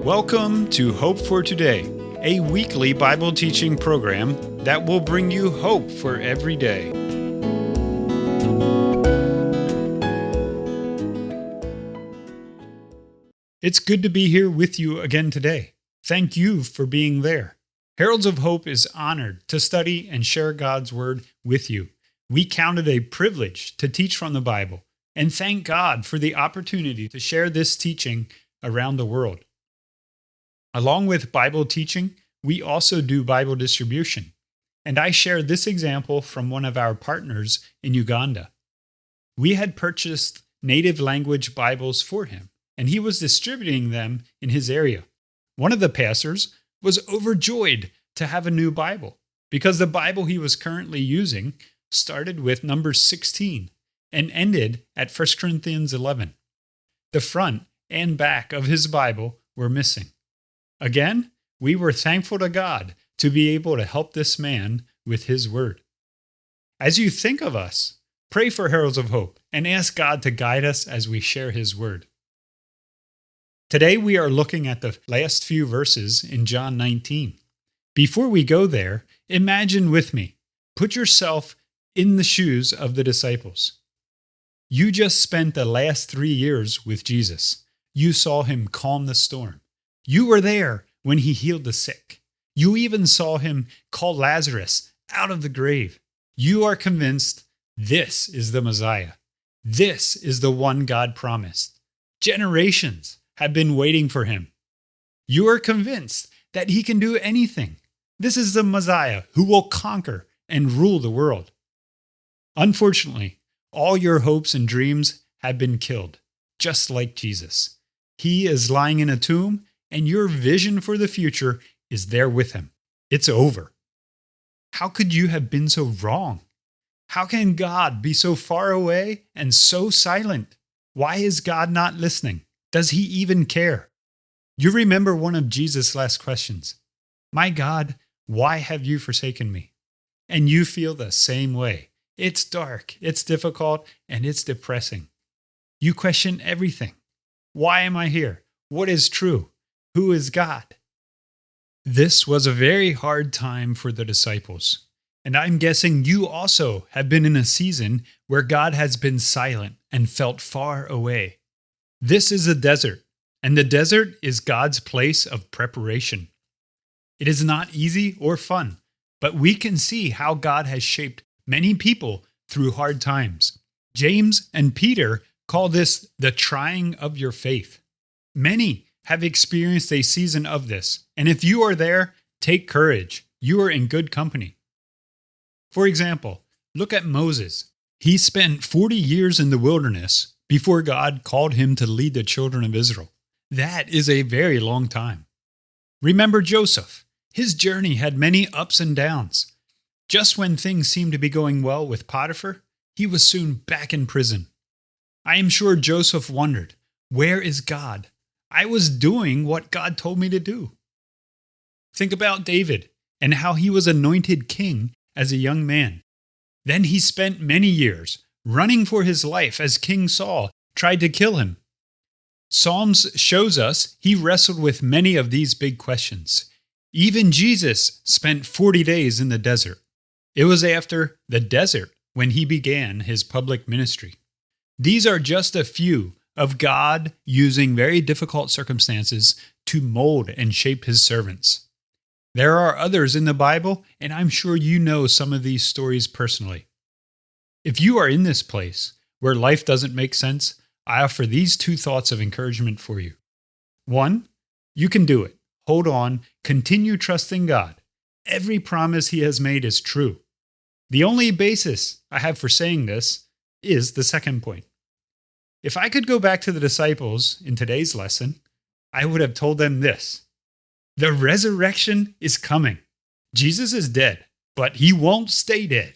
Welcome to Hope for Today, a weekly Bible teaching program that will bring you hope for every day. It's good to be here with you again today. Thank you for being there. Heralds of Hope is honored to study and share God's Word with you. We count it a privilege to teach from the Bible and thank God for the opportunity to share this teaching around the world. Along with Bible teaching, we also do Bible distribution. And I share this example from one of our partners in Uganda. We had purchased native language Bibles for him, and he was distributing them in his area. One of the pastors was overjoyed to have a new Bible because the Bible he was currently using started with Numbers 16 and ended at 1 Corinthians 11. The front and back of his Bible were missing. Again, we were thankful to God to be able to help this man with his word. As you think of us, pray for Heralds of Hope and ask God to guide us as we share his word. Today we are looking at the last few verses in John 19. Before we go there, imagine with me, put yourself in the shoes of the disciples. You just spent the last 3 years with Jesus. You saw him calm the storm. You were there when he healed the sick. You even saw him call Lazarus out of the grave. You are convinced this is the Messiah. This is the one God promised. Generations have been waiting for him. You are convinced that he can do anything. This is the Messiah who will conquer and rule the world. Unfortunately, all your hopes and dreams have been killed, just like Jesus. He is lying in a tomb, and your vision for the future is there with him. It's over. How could you have been so wrong? How can God be so far away and so silent? Why is God not listening? Does he even care? You remember one of Jesus' last questions. My God, why have you forsaken me? And you feel the same way. It's dark, it's difficult, and it's depressing. You question everything. Why am I here? What is true? Who is God? This was a very hard time for the disciples. And I'm guessing you also have been in a season where God has been silent and felt far away. This is a desert, and the desert is God's place of preparation. It is not easy or fun, but we can see how God has shaped many people through hard times. James and Peter call this the trying of your faith. Many have experienced a season of this, and if you are there, take courage. You are in good company. For example, look at Moses. He spent 40 years in the wilderness before God called him to lead the children of Israel. That is a very long time. Remember Joseph. His journey had many ups and downs. Just when things seemed to be going well with Potiphar, he was soon back in prison. I am sure Joseph wondered, where is God? I was doing what God told me to do. Think about David and how he was anointed king as a young man. Then he spent many years running for his life as King Saul tried to kill him. Psalms shows us he wrestled with many of these big questions. Even Jesus spent 40 days in the desert. It was after the desert when he began his public ministry. These are just a few of God using very difficult circumstances to mold and shape his servants. There are others in the Bible, and I'm sure you know some of these stories personally. If you are in this place where life doesn't make sense, I offer these 2 thoughts of encouragement for you. 1, you can do it. Hold on. Continue trusting God. Every promise he has made is true. The only basis I have for saying this is the second point. If I could go back to the disciples in today's lesson, I would have told them this. The resurrection is coming. Jesus is dead, but he won't stay dead.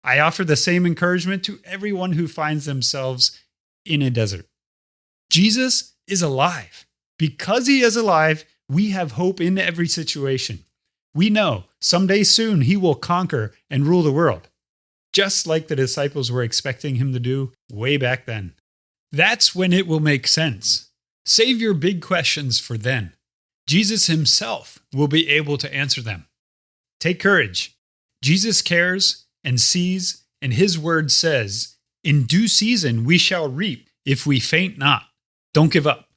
I offer the same encouragement to everyone who finds themselves in a desert. Jesus is alive. Because he is alive, we have hope in every situation. We know someday soon he will conquer and rule the world, just like the disciples were expecting him to do way back then. That's when it will make sense. Save your big questions for then. Jesus himself will be able to answer them. Take courage. Jesus cares and sees, and his word says, "In due season we shall reap if we faint not." Don't give up.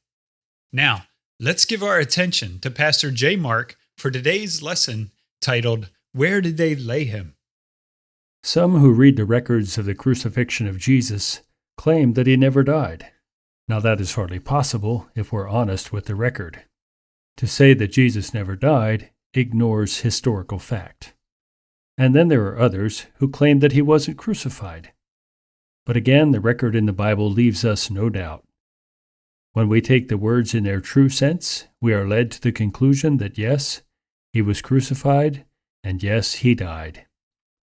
Now, let's give our attention to Pastor J. Mark for today's lesson titled, "Where Did They Lay Him?" Some who read the records of the crucifixion of Jesus claim that he never died. Now that is hardly possible if we're honest with the record. To say that Jesus never died ignores historical fact. And then there are others who claim that he wasn't crucified. But again, the record in the Bible leaves us no doubt. When we take the words in their true sense, we are led to the conclusion that yes, he was crucified, and yes, he died.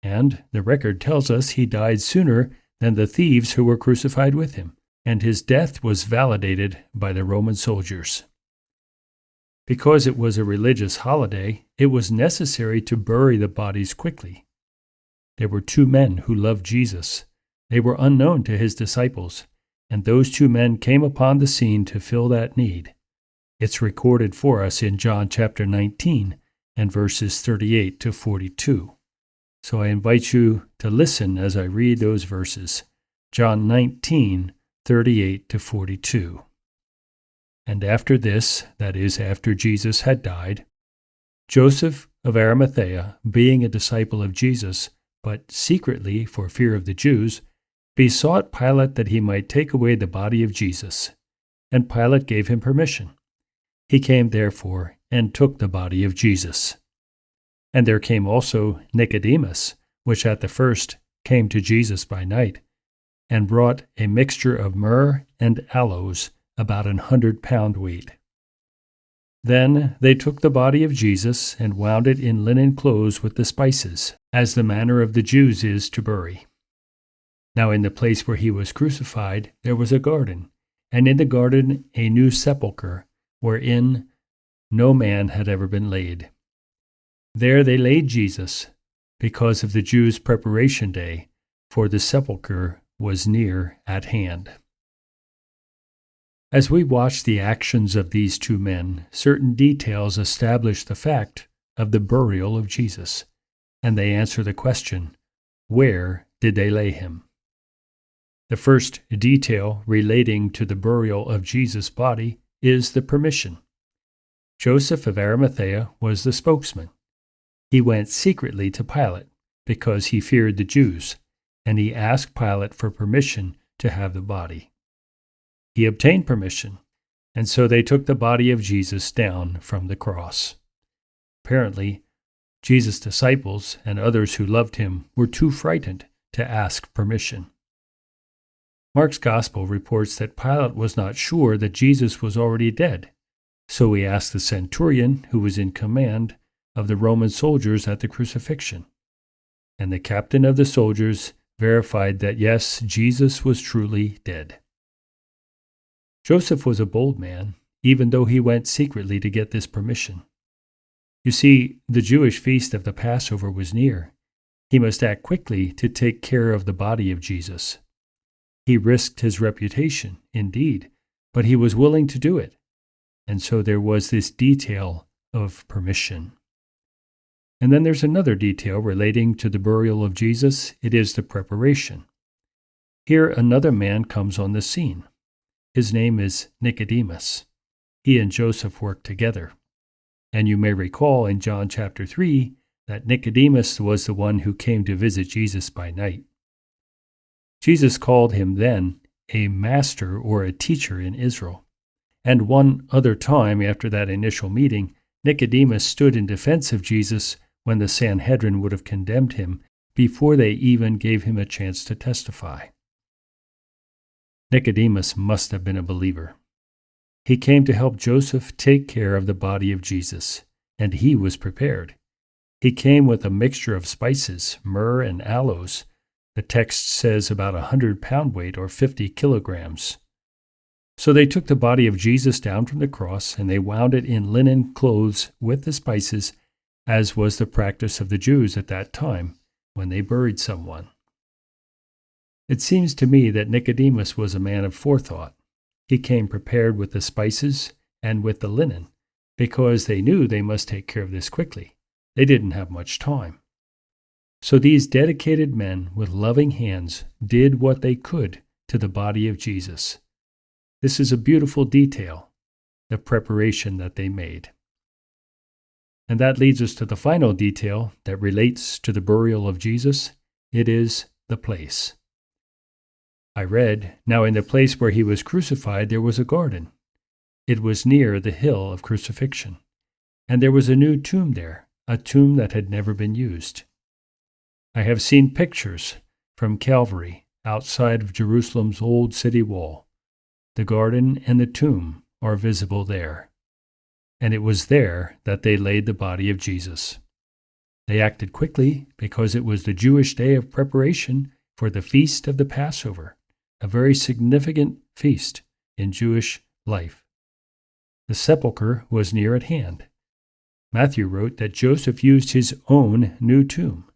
And the record tells us he died sooner than the thieves who were crucified with him, and his death was validated by the Roman soldiers. Because it was a religious holiday, it was necessary to bury the bodies quickly. There were two men who loved Jesus. They were unknown to his disciples, and those two men came upon the scene to fill that need. It's recorded for us in John chapter 19 and verses 38 to 42. So I invite you to listen as I read those verses. John 19, 38 to 42. And after this, that is, after Jesus had died, Joseph of Arimathea, being a disciple of Jesus, but secretly for fear of the Jews, besought Pilate that he might take away the body of Jesus. And Pilate gave him permission. He came therefore and took the body of Jesus. And there came also Nicodemus, which at the first came to Jesus by night, and brought a mixture of myrrh and aloes, about 100 pound weight. Then they took the body of Jesus and wound it in linen clothes with the spices, as the manner of the Jews is to bury. Now in the place where he was crucified there was a garden, and in the garden a new sepulchre, wherein no man had ever been laid. There they laid Jesus, because of the Jews' preparation day, for the sepulchre was near at hand. As we watch the actions of these two men, certain details establish the fact of the burial of Jesus, and they answer the question, where did they lay him? The first detail relating to the burial of Jesus' body is the permission. Joseph of Arimathea was the spokesman. He went secretly to Pilate because he feared the Jews, and he asked Pilate for permission to have the body. He obtained permission, and so they took the body of Jesus down from the cross. Apparently, Jesus' disciples and others who loved him were too frightened to ask permission. Mark's Gospel reports that Pilate was not sure that Jesus was already dead, so he asked the centurion who was in command of the Roman soldiers at the crucifixion. And the captain of the soldiers verified that yes, Jesus was truly dead. Joseph was a bold man, even though he went secretly to get this permission. You see, the Jewish feast of the Passover was near. He must act quickly to take care of the body of Jesus. He risked his reputation, indeed, but he was willing to do it. And so there was this detail of permission. And then there's another detail relating to the burial of Jesus. It is the preparation. Here another man comes on the scene. His name is Nicodemus. He and Joseph worked together. And you may recall in John chapter 3 that Nicodemus was the one who came to visit Jesus by night. Jesus called him then a master or a teacher in Israel. And one other time after that initial meeting, Nicodemus stood in defense of Jesus when the Sanhedrin would have condemned him before they even gave him a chance to testify. Nicodemus must have been a believer. He came to help Joseph take care of the body of Jesus, and he was prepared. He came with a mixture of spices, myrrh and aloes. The text says about 100 pound weight or 50 kilograms. So they took the body of Jesus down from the cross, and they wound it in linen clothes with the spices, as was the practice of the Jews at that time when they buried someone. It seems to me that Nicodemus was a man of forethought. He came prepared with the spices and with the linen, because they knew they must take care of this quickly. They didn't have much time. So these dedicated men with loving hands did what they could to the body of Jesus. This is a beautiful detail, the preparation that they made. And that leads us to the final detail that relates to the burial of Jesus. It is the place. I read, "Now in the place where he was crucified there was a garden. It was near the hill of crucifixion. And there was a new tomb there, a tomb that had never been used." I have seen pictures from Calvary outside of Jerusalem's old city wall. The garden and the tomb are visible there. And it was there that they laid the body of Jesus. They acted quickly because it was the Jewish day of preparation for the feast of the Passover, a very significant feast in Jewish life. The sepulchre was near at hand. Matthew wrote that Joseph used his own new tomb,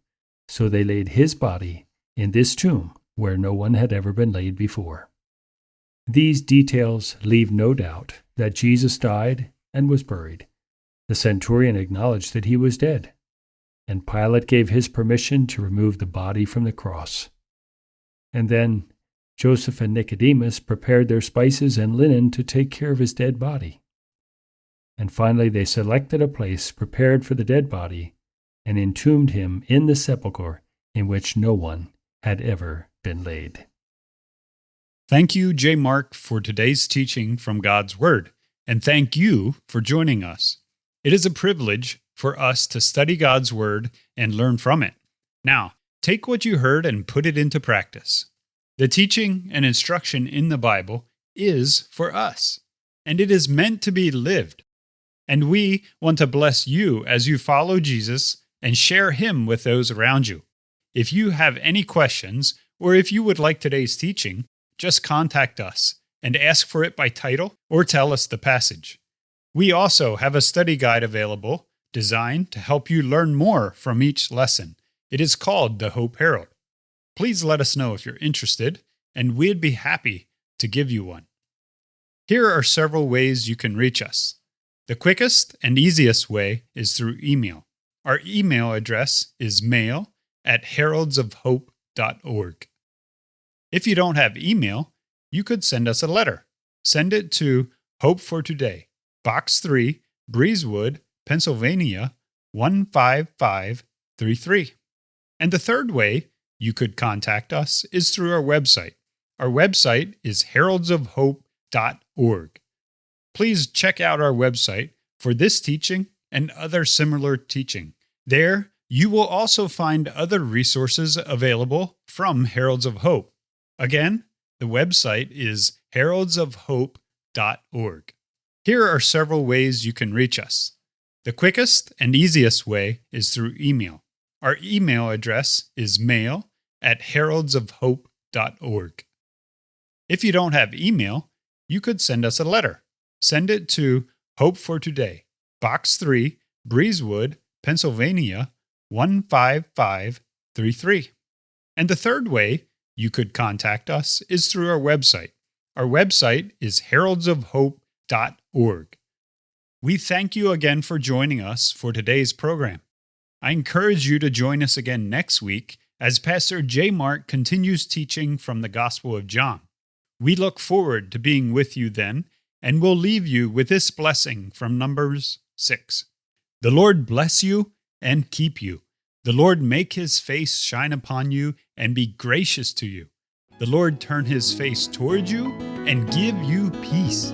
so they laid his body in this tomb where no one had ever been laid before. These details leave no doubt that Jesus died and was buried. The centurion acknowledged that he was dead, and Pilate gave his permission to remove the body from the cross. And then Joseph and Nicodemus prepared their spices and linen to take care of his dead body. And finally they selected a place prepared for the dead body and entombed him in the sepulchre in which no one had ever been laid. Thank you, J. Mark, for today's teaching from God's Word, and thank you for joining us. It is a privilege for us to study God's Word and learn from it. Now, take what you heard and put it into practice. The teaching and instruction in the Bible is for us, and it is meant to be lived. And we want to bless you as you follow Jesus and share Him with those around you. If you have any questions, or if you would like today's teaching, just contact us and ask for it by title or tell us the passage. We also have a study guide available designed to help you learn more from each lesson. It is called the Hope Herald. Please let us know if you're interested, and we'd be happy to give you one. Here are several ways you can reach us. The quickest and easiest way is through email. Our email address is mail@heraldsofhope.org. If you don't have email, you could send us a letter. Send it to Hope for Today, Box 3, Breezewood, Pennsylvania, 15533. And the third way you could contact us is through our website. Our website is heraldsofhope.org. Please check out our website for this teaching and other similar teaching. There, you will also find other resources available from Heralds of Hope. Again, the website is heraldsofhope.org. Here are several ways you can reach us. The quickest and easiest way is through email. Our email address is mail@heraldsofhope.org. If you don't have email, you could send us a letter. Send it to Hope for Today, Box 3, Breezewood, Pennsylvania, 15533. And the third way you could contact us is through our website. Our website is heraldsofhope.org. We thank you again for joining us for today's program. I encourage you to join us again next week as Pastor J. Mark continues teaching from the Gospel of John. We look forward to being with you then, and we'll leave you with this blessing from Numbers 6. The Lord bless you and keep you. The Lord make His face shine upon you and be gracious to you. The Lord turn His face toward you and give you peace.